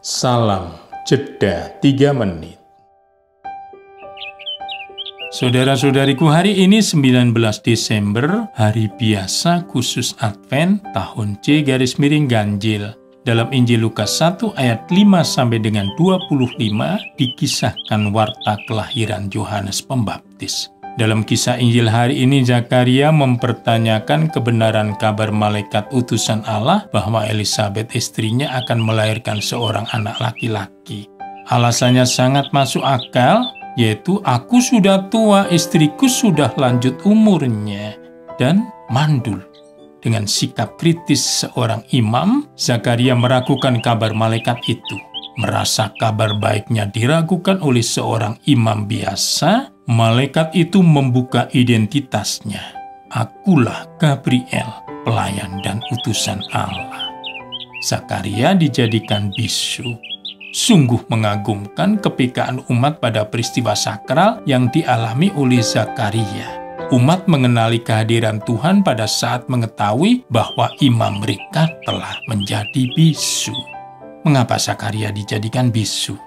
Salam jeda 3 menit. Saudara-saudariku, hari ini 19 Desember, hari biasa khusus Advent tahun C/ganjil. Dalam Injil Lukas 1 ayat 5 sampai dengan 25 dikisahkan warta kelahiran Yohanes Pembaptis. Dalam kisah Injil hari ini, Zakaria mempertanyakan kebenaran kabar malaikat utusan Allah bahwa Elisabet istrinya akan melahirkan seorang anak laki-laki. Alasannya sangat masuk akal, yaitu aku sudah tua, istriku sudah lanjut umurnya, dan mandul. Dengan sikap kritis seorang imam, Zakaria meragukan kabar malaikat itu. Merasa kabar baiknya diragukan oleh seorang imam biasa, malaikat itu membuka identitasnya. Akulah Gabriel, pelayan dan utusan Allah. Zakaria dijadikan bisu. Sungguh mengagumkan kepekaan umat pada peristiwa sakral yang dialami oleh Zakaria. Umat mengenali kehadiran Tuhan pada saat mengetahui bahwa imam mereka telah menjadi bisu. Mengapa Zakaria dijadikan bisu?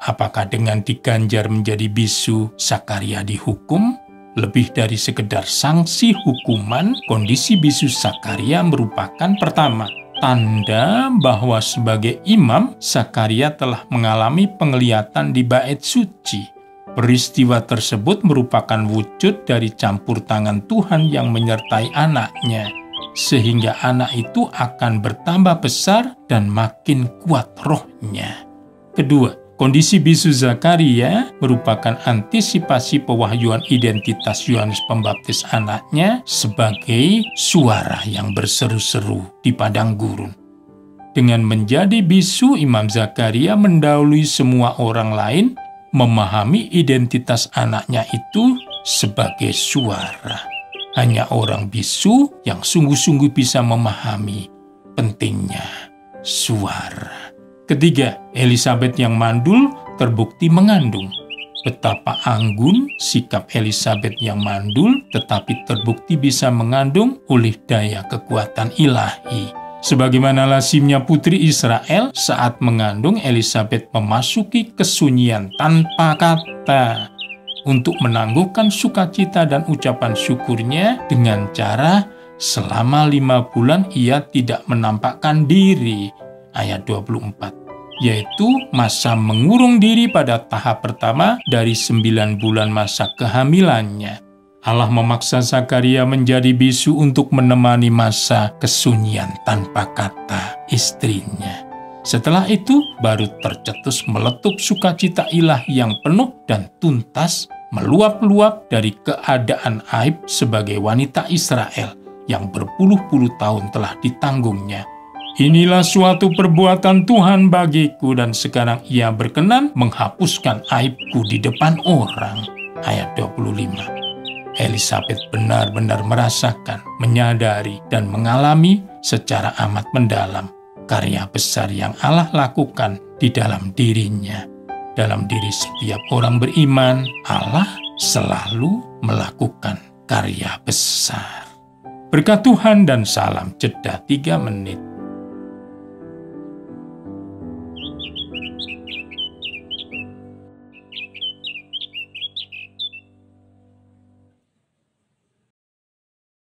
Apakah dengan diganjar menjadi bisu, Zakaria dihukum? Lebih dari sekedar sanksi hukuman, kondisi bisu Zakaria merupakan pertama, tanda bahwa sebagai imam, Zakaria telah mengalami penglihatan di bait suci. Peristiwa tersebut merupakan wujud dari campur tangan Tuhan yang menyertai anaknya, sehingga anak itu akan bertambah besar dan makin kuat rohnya. Kedua, kondisi bisu Zakaria merupakan antisipasi pewahyuan identitas Yohanes Pembaptis anaknya sebagai suara yang berseru-seru di padang gurun. Dengan menjadi bisu, Imam Zakaria mendahului semua orang lain memahami identitas anaknya itu sebagai suara. Hanya orang bisu yang sungguh-sungguh bisa memahami pentingnya suara. Ketiga, Elisabet yang mandul terbukti mengandung. Betapa anggun sikap Elisabet yang mandul, tetapi terbukti bisa mengandung oleh daya kekuatan ilahi. Sebagaimana lazimnya putri Israel, saat mengandung, Elisabet memasuki kesunyian tanpa kata untuk menangguhkan sukacita dan ucapan syukurnya dengan cara selama 5 bulan ia tidak menampakkan diri. Ayat 24. Yaitu masa mengurung diri pada tahap pertama dari 9 bulan masa kehamilannya. Allah memaksa Zakaria menjadi bisu untuk menemani masa kesunyian tanpa kata istrinya. Setelah itu baru tercetus meletup sukacita ilahi yang penuh dan tuntas meluap-luap dari keadaan aib sebagai wanita Israel yang berpuluh-puluh tahun telah ditanggungnya. Inilah suatu perbuatan Tuhan bagiku dan sekarang ia berkenan menghapuskan aibku di depan orang. Ayat 25. Elisabet benar-benar merasakan, menyadari, dan mengalami secara amat mendalam karya besar yang Allah lakukan di dalam dirinya. Dalam diri setiap orang beriman, Allah selalu melakukan karya besar. Berkat Tuhan dan salam jeda 3 menit.